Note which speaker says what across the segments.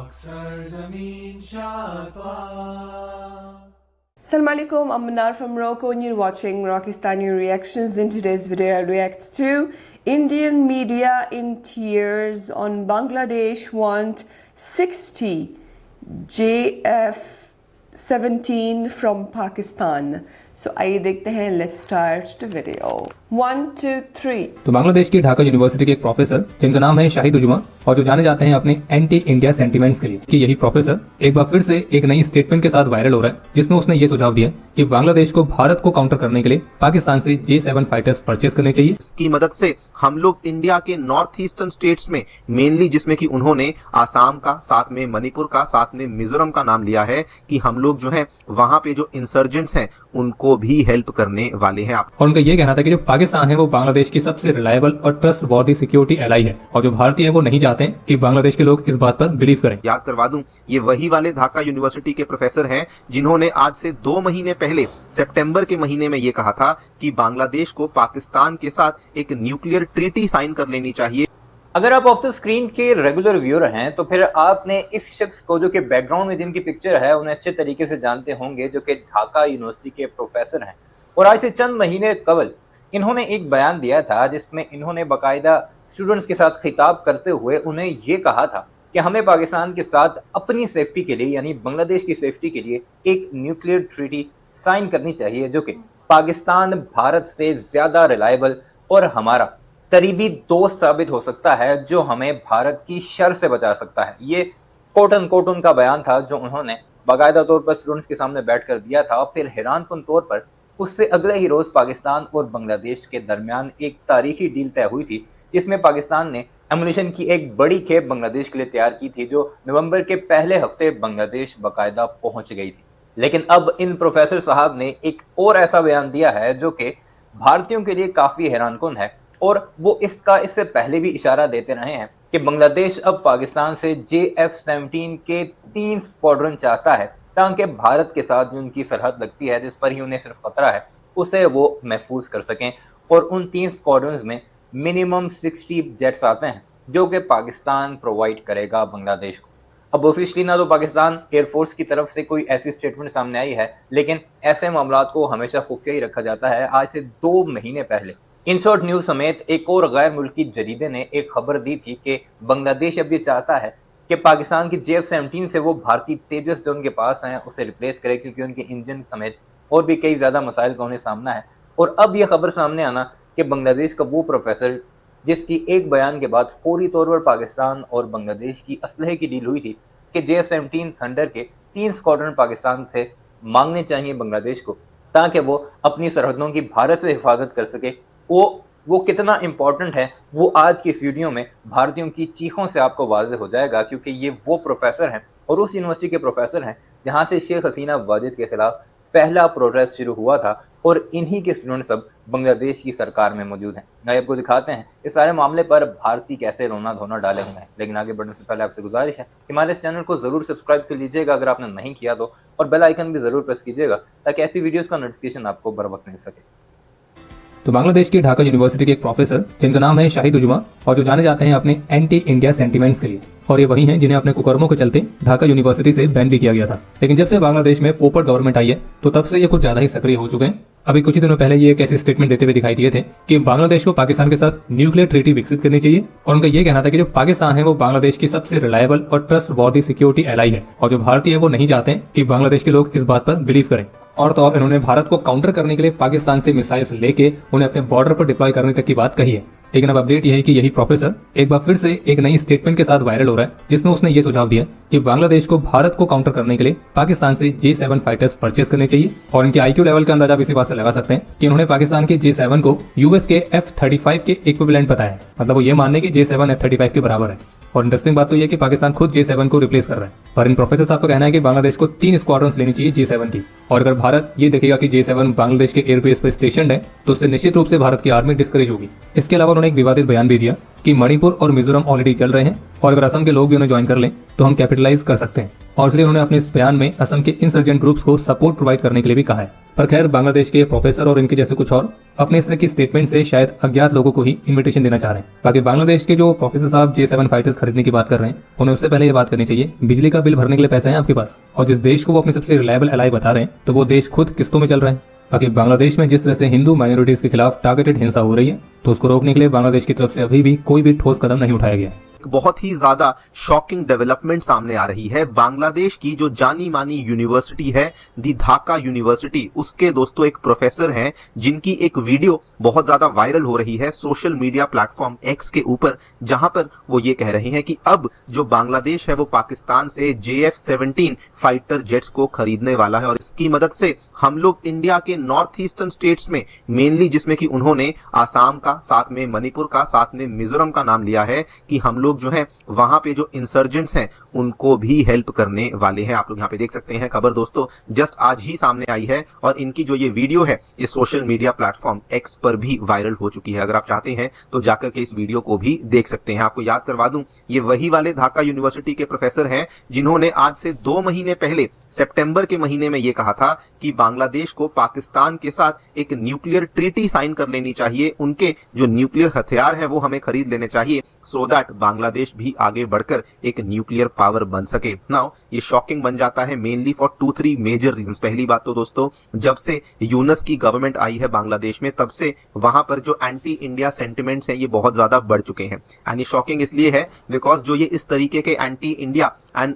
Speaker 1: Assalamu alaikum, I'm Manar from Morocco and you're watching Rockistani Reactions. In today's video I'll react to Indian media in tears on Bangladesh want 60 JF-17 from Pakistan. So आइए देखते हैं, let's start the video. 1, 2, 3.
Speaker 2: तो बांग्लादेश की Dhaka university के एक professor जिनका नाम है शाहिद उजमा और जो जाने जाते हैं अपने एंटी इंडिया सेंटीमेंट्स के लिए, कि यही प्रोफेसर एक बार फिर से एक नई स्टेटमेंट के साथ वायरल हो रहा है, जिसमें उसने ये सुझाव दिया कि बांग्लादेश को भारत को काउंटर करने के लिए पाकिस्तान से J7 फाइटर्स परचेज करने चाहिए।
Speaker 3: इसकी मदद से हम लोग इंडिया के नॉर्थ ईस्टर्न स्टेट्स में मेनली, जिसमें कि उन्होंने आसाम का, साथ में मणिपुर का, साथ में मिजोरम का नाम लिया है, कि हम लोग जो है वहां पे जो इंसर्जेंट्स हैं उनको भी हेल्प करने वाले हैं।
Speaker 2: और उनका ये कहना था कि जो पाकिस्तान है वो बांग्लादेश की सबसे रिलायबल और ट्रस्ट वर्दी सिक्योरिटी एलाई है, और जो भारतीय है वो नहीं चाहते हैं कि बांग्लादेश के लोग इस बात पर बिलीव करें।
Speaker 3: याद करवा दूं, ये वही वाले ढाका यूनिवर्सिटी के प्रोफेसर हैं जिन्होंने आज से 2 महीने पहले सितंबर के महीने में ये कहा था कि बांग्लादेश को पाकिस्तान के साथ एक न्यूक्लियर ट्रीटी साइन कर लेनी चाहिए।
Speaker 4: अगर आप ऑफ द स्क्रीन के रेगुलर व्यूअर हैं तो फिर आपने इस शख्स को, जो कि बैकग्राउंड में जिनकी पिक्चर है, उन्हें अच्छे तरीके से जानते होंगे, जो कि ढाका यूनिवर्सिटी के प्रोफेसर हैं। और आज से चंद महीने कबल इन्होंने एक बयान दिया था जिसमें इन्होंने बाकायदा स्टूडेंट्स के साथ खिताब करते हुए उन्हें ये कहा था कि हमें पाकिस्तान के साथ अपनी सेफ्टी के लिए, यानी बांग्लादेश की सेफ्टी के लिए, एक न्यूक्लियर ट्रीटी साइन करनी चाहिए जो कि पाकिस्तान भारत से ज्यादा रिलायबल और हमारा करीबी दोस्त साबित हो सकता है, जो हमें भारत की शर से बचा सकता है। ये कोट एंड कोट उनका बयान था जो उन्होंने बाकायदा तौर पर स्टूडेंट्स के सामने बैठकर दिया था। और फिर हैरानकुन तौर पर उससे अगले ही रोज पाकिस्तान और बांग्लादेश के दरमियान एक तारीखी डील तय हुई थी, जिसमें पाकिस्तान ने एमुनिशन की एक बड़ी खेप बांग्लादेश के लिए तैयार की थी, जो नवंबर के पहले हफ्ते बांग्लादेश बाकायदा पहुंच गई थी। लेकिन अब इन प्रोफेसर साहब ने एक और ऐसा बयान दिया है जो कि भारतीयों के लिए काफी हैरानकुन है, और वो इससे पहले भी इशारा देते रहे हैं कि बांग्लादेश अब पाकिस्तान से JF-17 के 3 स्क्वाड्रन चाहता है, ताकि भारत के साथ जो उनकी सरहद लगती है, जिस पर ही उन्हें सिर्फ खतरा है, उसे वो महफूज कर सकें। और उन 3 स्क्वाड्रंस में मिनिमम 60 जेट्स आते हैं, जो कि पाकिस्तान प्रोवाइड करेगा बांग्लादेश को। अब ऑफिशियली ना तो पाकिस्तान एयरफोर्स की तरफ से कोई ऐसी स्टेटमेंट सामने आई है, लेकिन ऐसे मामलात को हमेशा खुफिया ही रखा जाता है। आज से 2 महीने पहले इंसर्ट न्यूज समेत एक और गैर मुल्की जरीदे ने एक खबर दी थी कि बांग्लादेश अब ये चाहता है कि पाकिस्तान की JF-17 से वो भारतीय तेजस जो उनके पास हैं उसे रिप्लेस करे, क्योंकि उनके इंजन समेत और भी कई ज़्यादा मसाइल का उन्हें सामना है। और अब ये खबर सामने आना कि बांग्लादेश का वो प्रोफेसर जिसकी एक बयान के बाद फौरी तौर पर पाकिस्तान और बांग्लादेश की असलहे की डील हुई थी कि JF-17 थंडर के 3 स्क्वाड्रन पाकिस्तान से मांगने चाहिए बांग्लादेश को, ताकि वो अपनी सरहदों की भारत से हिफाजत कर सके। वो कितना इम्पोर्टेंट है वो आज की इस वीडियो में भारतीयों की चीखों से आपको वाज़ेह हो जाएगा, क्योंकि ये वो प्रोफेसर हैं और उस यूनिवर्सिटी के प्रोफेसर हैं जहां से शेख हसीना वाजिद के खिलाफ पहला प्रोटेस्ट शुरू हुआ था, और इन्हीं के स्टूडेंट्स अब बांग्लादेश की सरकार में मौजूद हैं। आइए आपको दिखाते हैं इस सारे मामले पर भारतीय कैसे रोना धोना डाले हुए हैं। लेकिन आगे बढ़ने से पहले आपसे गुजारिश है कि हमारे इस चैनल को जरूर सब्सक्राइब कर लीजिएगा अगर आपने नहीं किया तो, और बेल आइकन भी जरूर प्रेस कीजिएगा ताकि ऐसी वीडियोज़ का नोटिफिकेशन आपको बर वक्त मिल सके।
Speaker 2: तो बांग्लादेश की ढाका यूनिवर्सिटी के एक प्रोफेसर जिनका नाम है शाहिद उजमा और जो जाने जाते हैं अपने एंटी इंडिया सेंटीमेंट्स के लिए, और ये वही हैं जिन्हें अपने कुकर्मों के चलते ढाका यूनिवर्सिटी से बैन भी किया गया था। लेकिन जब से बांग्लादेश में पोपट गवर्नमेंट आई है तो तब से ये कुछ ज्यादा ही सक्रिय हो चुके हैं। अभी कुछ ही दिनों पहले ये एक ऐसी स्टेटमेंट देते हुए दिखाई दिए थे कि बांग्लादेश को पाकिस्तान के साथ न्यूक्लियर ट्रीटी विकसित करनी चाहिए, और उनका ये कहना था कि जो पाकिस्तान है वो बांग्लादेश की सबसे रिलायबल और ट्रस्ट वर्दी सिक्योरिटी एलाई है, और जो भारतीय है वो नहीं चाहते हैं कि बांग्लादेश के लोग इस बात पर बिलीव करें। और तो और इन्होंने भारत को काउंटर करने के लिए पाकिस्तान से मिसाइल्स लेके उन्हें अपने बॉर्डर पर डिप्लॉय करने तक की बात कही है। लेकिन अब अपडेट यह है कि यही प्रोफेसर एक बार फिर से एक नई स्टेटमेंट के साथ वायरल हो रहा है, जिसमें उसने ये सुझाव दिया कि बांग्लादेश को भारत को काउंटर करने के लिए पाकिस्तान से J7 फाइटर्स परचेज करने चाहिए। और इनके IQ लेवल का अंदाजा आप इसी बात से लगा सकते हैं कि उन्होंने पाकिस्तान के J7 को US के F-35 के इक्विवेलेंट बताया है, मतलब वो ये मानने की J7 F-35 के बराबर है। और इंटरेस्टिंग बात तो ये कि पाकिस्तान खुद J7 को रिप्लेस कर रहा है। पर इन प्रोफेसर साहब का कहना है कि बांग्लादेश को 3 स्क्वाड्रन्स लेनी चाहिए J7 की, और अगर भारत ये देखेगा कि J7 बांग्लादेश के एयरबेस पर स्टेशन है तो उससे निश्चित रूप से भारत की आर्मी डिस्करेज होगी। इसके अलावा उन्होंने एक विवादित बयान भी दिया कि मणिपुर और मिजोरम ऑलरेडी चल रहे हैं, और अगर असम के लोग भी उन्हें ज्वाइन कर लें तो हम कैपिटलाइज कर सकते हैं। और इसलिए उन्होंने अपने इस बयान में असम के इंसर्जेंट ग्रुप्स को सपोर्ट प्रोवाइड करने के लिए भी कहा है। पर खैर, बांग्लादेश के प्रोफेसर और इनके जैसे कुछ और अपने इस तरह की स्टेटमेंट से शायद अज्ञात लोगों को ही इन्विटेशन देना चाह रहे हैं। बाकी बांग्लादेश के जो प्रोफेसर साहब J7 फाइटर्स खरीदने की बात कर रहे हैं, उन्हें उससे पहले ये बात करनी चाहिए, बिजली का बिल भरने के लिए पैसे हैं आपके पास? और जिस देश को वो अपने सबसे रिलायबल एलाई बता रहे हैं, तो वो देश खुद किस्तों में चल रहे हैं। बाकी बांग्लादेश में जिस तरह से हिंदू माइनॉरिटीज के खिलाफ टारगेटेड हिंसा हो रही है, तो उसको रोकने के लिए बांग्लादेश की तरफ से अभी भी कोई भी ठोस कदम नहीं उठाया गया।
Speaker 3: बहुत ही ज्यादा शॉकिंग डेवलपमेंट सामने आ रही है। बांग्लादेश की जो जानी मानी यूनिवर्सिटी है, दी ढाका यूनिवर्सिटी, उसके दोस्तों एक प्रोफेसर हैं जिनकी एक वीडियो बहुत ज्यादा वायरल हो रही है सोशल मीडिया प्लेटफॉर्म एक्स के ऊपर, जहां पर वो ये कह रहे हैं कि अब जो बांग्लादेश है वो पाकिस्तान से JF-17 फाइटर जेट्स को खरीदने वाला है और इसकी मदद से हम लोग इंडिया के नॉर्थ ईस्टर्न स्टेट्स में मेनली, जिसमें कि उन्होंने आसाम का, साथ में मणिपुर का, साथ में मिजोरम का नाम लिया है, कि हम लोग जो है वहां पे जो इंसर्जेंट्स हैं उनको भी हेल्प करने वाले हैं। आप लोग यहाँ पे देख सकते हैं खबर दोस्तों, जस्ट आज ही सामने आई है और इनकी जो ये वीडियो है ये सोशल मीडिया प्लेटफॉर्म एक्स पर भी वायरल हो चुकी है। अगर आप चाहते हैं तो जाकर के इस वीडियो को भी देख सकते हैं। आपको याद करवा दूं, ये वही वाले ढाका यूनिवर्सिटी के प्रोफेसर हैं जिन्होंने आज से 2 महीने पहले सितंबर के महीने में ये कहा था कि बांग्लादेश को पाकिस्तान के साथ एक न्यूक्लियर ट्रीटी साइन कर लेनी चाहिए, उनके जो न्यूक्लियर हथियार हैं वो हमें खरीद लेने चाहिए, सो दैट बांग्लादेश भी आगे बढ़कर एक न्यूक्लियर पावर बन सके। नाउ ये शॉकिंग बन जाता है मेनली फॉर 2-3 मेजर रीजंस। पहली बात तो दोस्तों, जब से यूनस की गवर्नमेंट आई है बांग्लादेश में, तब से वहां पर जो एंटी इंडिया सेंटिमेंट्स हैं ये बहुत ज्यादा बढ़ चुके हैं। एंड ये शॉकिंग इसलिए है बिकॉज जो ये इस तरीके के anti India and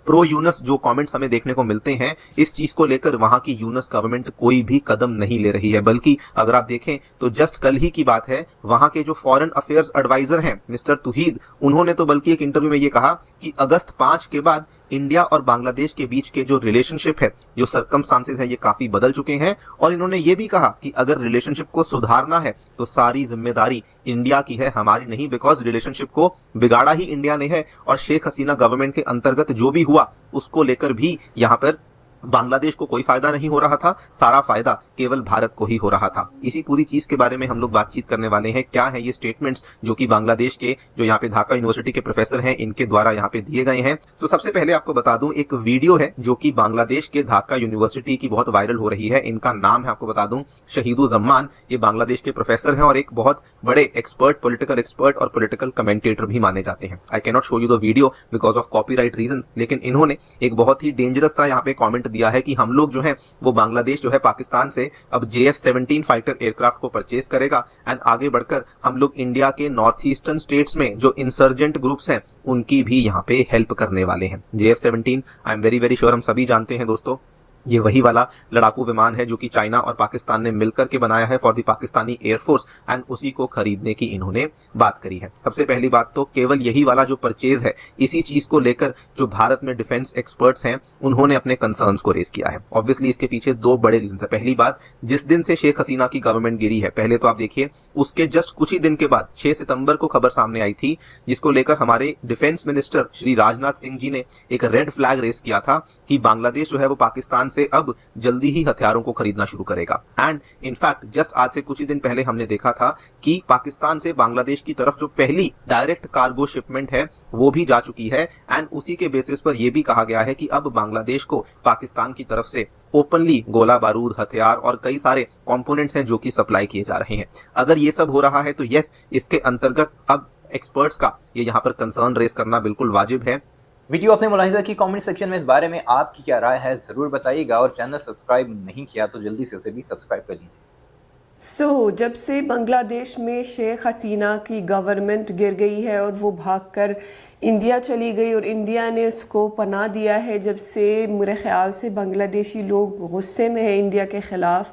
Speaker 3: pro Yunus जो कमेंट्स हमें देखने को मिलते हैं, इस चीज को लेकर वहां की यूनस गवर्नमेंट कोई भी कदम नहीं ले रही है। बल्कि अगर आप देखें तो जस्ट कल ही की बात है, वहां के जो फॉरेन अफेयर्स एडवाइजर हैं मिस्टर तुहीद, उन्होंने तो बल्कि एक इंटरव्यू में ये कहा कि अगस्त 5 के बाद इंडिया और बांग्लादेश के बीच के जो रिलेशनशिप है, जो सर्कमस्टांसेस है, ये काफी बदल चुके हैं। और इन्होंने ये भी कहा कि अगर रिलेशनशिप को सुधारना है तो सारी जिम्मेदारी इंडिया की है, हमारी नहीं, बिकॉज रिलेशनशिप को बिगाड़ा ही इंडिया ने है। और शेख हसीना गवर्नमेंट के अंतर्गत जो भी हुआ उसको लेकर भी यहाँ पर बांग्लादेश को कोई फायदा नहीं हो रहा था, सारा फायदा केवल भारत को ही हो रहा था। इसी पूरी चीज के बारे में हम लोग बातचीत करने वाले हैं। क्या है ये स्टेटमेंट्स जो कि बांग्लादेश के जो यहाँ पे ढाका यूनिवर्सिटी के प्रोफेसर हैं इनके द्वारा यहाँ पे दिए गए हैं। तो सबसे पहले आपको बता दूं, एक वीडियो है जो कि बांग्लादेश के ढाका यूनिवर्सिटी की बहुत वायरल हो रही है। इनका नाम है, आपको बता दूं, शहीदुज़्ज़मान। ये बांग्लादेश के प्रोफेसर हैं और एक बहुत बड़े एक्सपर्ट, पॉलिटिकल एक्सपर्ट और पॉलिटिकल कमेंटेटर भी माने जाते हैं। I can not show you the video because of copyright reasons, लेकिन इन्होंने एक बहुत ही डेंजरस सा यहाँ पे कॉमेंट दिया है कि हम लोग जो है वो बांग्लादेश जो है पाकिस्तान से अब JF-17 फाइटर एयरक्राफ्ट को परचेज करेगा एंड आगे बढ़कर हम लोग इंडिया के नॉर्थ ईस्टर्न स्टेट्स में जो इंसर्जेंट ग्रुप्स हैं उनकी भी यहाँ पे हेल्प करने वाले हैं। JF-17 I am very sure हम सभी जानते हैं दोस्तों, ये वही वाला लड़ाकू विमान है जो कि चाइना और पाकिस्तान ने मिलकर के बनाया है for the Pakistani air force, and उसी को खरीदने की इन्होंने बात करी है। सबसे पहली बात तो केवल यही वाला जो परचेज है, इसी चीज को लेकर जो भारत में डिफेंस एक्सपर्ट्स हैं उन्होंने अपने कंसर्न्स को रेज किया है। ऑब्वियसली इसके पीछे 2 बड़े रीजन है। पहली बात, जिस दिन से शेख हसीना की गवर्नमेंट गिरी है, पहले तो आप देखिए उसके जस्ट कुछ ही दिन के बाद 6 सितंबर को खबर सामने आई थी, जिसको लेकर हमारे डिफेंस मिनिस्टर श्री राजनाथ सिंह जी ने एक रेड फ्लैग रेज किया था कि बांग्लादेश जो है वो पाकिस्तान से अब जल्दी ही हथियारों को खरीदना शुरू करेगा। एंड इनफैक्ट जस्ट आज से कुछ ही दिन पहले हमने देखा था कि पाकिस्तान से बांग्लादेश की तरफ जो पहली डायरेक्ट कार्गो शिपमेंट है वो भी जा चुकी है। एंड उसी के बेसिस पर यह भी कहा गया है कि अब बांग्लादेश को पाकिस्तान की तरफ से ओपनली गोला बारूद, हथियार और कई सारे कंपोनेंट्स हैं जो कि सप्लाई किए जा रहे हैं। अगर ये सब हो रहा है तो यस, इसके अंतर्गत अब एक्सपर्ट्स का ये यहाँ पर कंसर्न रेज करना बिल्कुल वाजिब है।
Speaker 4: वीडियो आपने मुलाहिजा की, कमेंट सेक्शन में इस बारे में आपकी क्या राय है ज़रूर बताइएगा, और चैनल सब्सक्राइब नहीं किया तो जल्दी से उसे भी सब्सक्राइब कर लीजिए।
Speaker 1: जब से बांग्लादेश में शेख हसीना की गवर्नमेंट गिर गई है और वो भागकर इंडिया चली गई और इंडिया ने उसको पनाह दिया है, जब से मेरे ख्याल से बांग्लादेशी लोग गुस्से में हैं इंडिया के ख़िलाफ़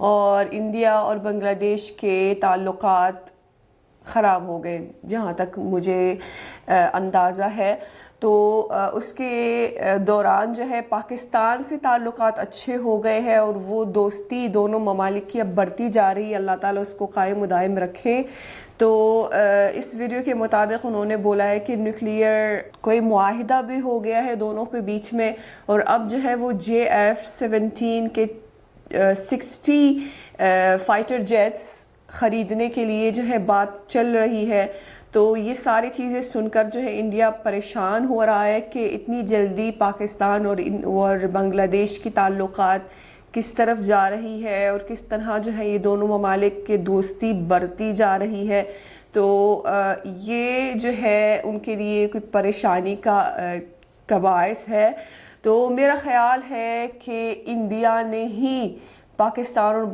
Speaker 1: और इंडिया और बांग्लादेश के ताल्लुकात ख़राब हो गए, जहाँ तक मुझे अंदाज़ा है। तो उसके दौरान जो है पाकिस्तान से ताल्लुकात अच्छे हो गए हैं और वो दोस्ती दोनों ममालिक की अब बढ़ती जा रही है। अल्लाह ताला उसको कायम मुदायम रखे। तो इस वीडियो के मुताबिक उन्होंने बोला है कि न्यूक्लियर कोई मुआहिदा भी हो गया है दोनों के बीच में, और अब जो है वो JF-17 के 60 फाइटर जेट्स ख़रीदने के लिए जो है बात चल रही है। तो ये सारी चीज़ें सुनकर जो है इंडिया परेशान हो रहा है कि इतनी जल्दी पाकिस्तान और बांग्लादेश की ताल्लुकात किस तरफ जा रही है और किस तरह जो है ये दोनों ममालिक के दोस्ती बढ़ती जा रही है। तो ये जो है उनके लिए कोई परेशानी का बायस है। तो मेरा ख्याल है कि इंडिया ने ही पाकिस्तान और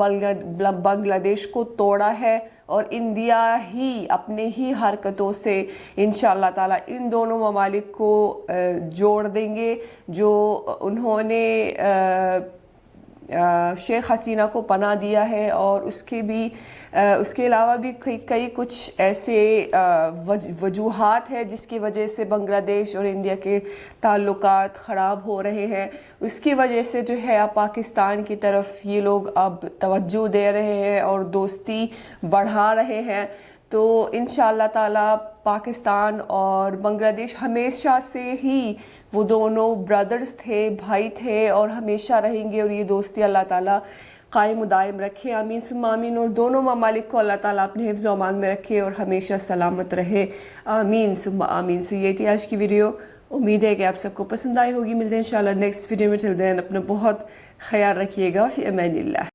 Speaker 1: बांग्लादेश को तोड़ा है और इंडिया ही अपने ही हरकतों से इंशाअल्लाह ताला इन दोनों ममालिक को जोड़ देंगे। जो उन्होंने शेख हसीना को पनाह दिया है और उसके अलावा भी कई कुछ ऐसे वजूहात है जिसकी वजह से बांग्लादेश और इंडिया के ताल्लुकात ख़राब हो रहे हैं। उसकी वजह से जो है अब पाकिस्तान की तरफ ये लोग अब तवज्जो दे रहे हैं और दोस्ती बढ़ा रहे हैं। तो इंशाअल्लाह ताला पाकिस्तान और बांग्लादेश हमेशा से ही वो दोनों ब्रदर्स थे, भाई थे और हमेशा रहेंगे और ये दोस्ती अल्लाह ताला कायम दायम रखे। आमीन सुम्मा आमीन। और दोनों ममालिक को अल्लाह ताला अपने हिफ्ज़ व अमान में रखे और हमेशा सलामत रहे। आमीन सुम्मा आमीन। सो ये थी आज की वीडियो। उम्मीद है कि आप सबको पसंद आई होगी। मिलते हैं इंशाअल्लाह नेक्स्ट वीडियो में। चलते हैं, अपना बहुत ख्याल रखिएगा। फ़ी अमानिल्लाह।